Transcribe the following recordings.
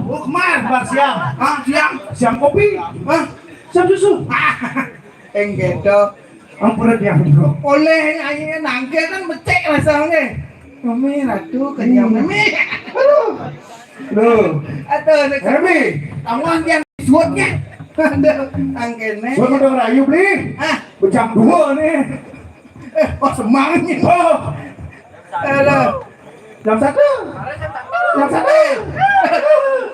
Oh, kemar, bar siang. Ah, siang. Siang kopi. Ah, Siang susu. gitu. Ampun dia bro. Oleh akhirnya nangke kan becek rasanya. Mami, ratu kenyang mami. Loh, Aduh, Hermi. kamu yang suatnya. Aduh, angkene. Gua udah rayu beli. Ah, Jam 2 nih. oh semangatnya. Oh, Aduh, jam 1. Jam 1.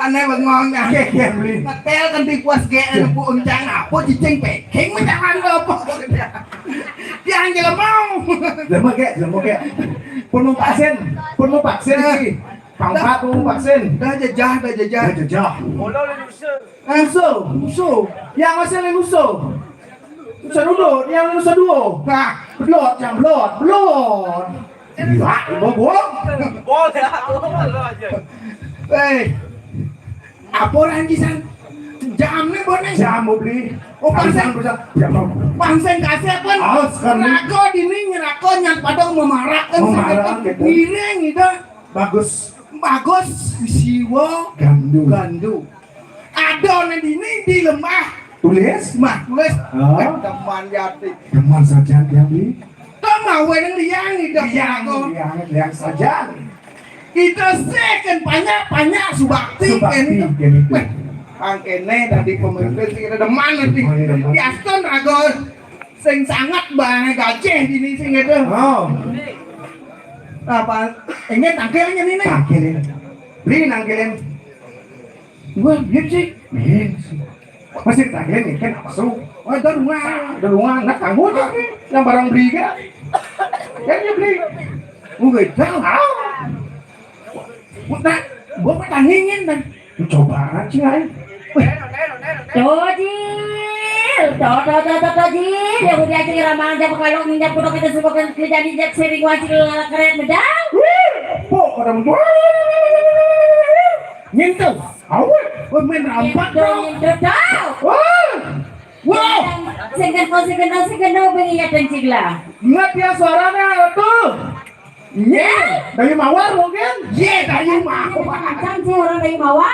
aneh bengong ya. Kek beli. Ngetel kan dipuas GN bu uncang apa cicing peking menjangan apa. Dia anjir mau. Lama kek. Pun mau vaksin sih. Pangkat mau vaksin. Dah jajah. Jajah. Musuh. Yang masih ada musuh. Musuh dulu, yang musuh dulu. Nah, Belot. Gila, bohong. apa orang kisan? Jam nih boneng. Jam mau beli. Oh, pangseng. Jam mau. Pangseng kasih pun. Oh, sekarang. Rako dini nyerako nyat padang memarakkan. Memarak, gitu. Giring gitu. Bagus. Siwo. Gandu. Ada nih dini di lembah. Tulis. Tulis. Teman jati. Teman saja dia beli. Kau mau yang liang nih dah aku. Yang saja. Kita second banyak subakti kan itu. Angkene dari pemimpin kita deman nanti. Yaston agak sing sangat banget gajah di sini sing itu. Oh. Apa? Ini tangkelnya nih nih. Tangkelin. Beli nangkelin. Gua biar sih. Masih tangkelin nih kan masuk. Oh, itu rumah. Nak tangguh aja nih. Yang barang beli kan. Yang dia beli. Enggak tahu. Gua petangingin dan Coba aja ay. Tojil, yang udah jadi ramalan jam kalau minyak kudo kita semua kan kerja di jet sering wajib keren medang. Po orang tua. nyentuh. Awet. Main rampak dong. Wow. Sengkeno pengiya kencing lah. Ingat ya suaranya tuh. Dari mawar mungkin? Ye, dari mah. Macam sih orang dari bawah.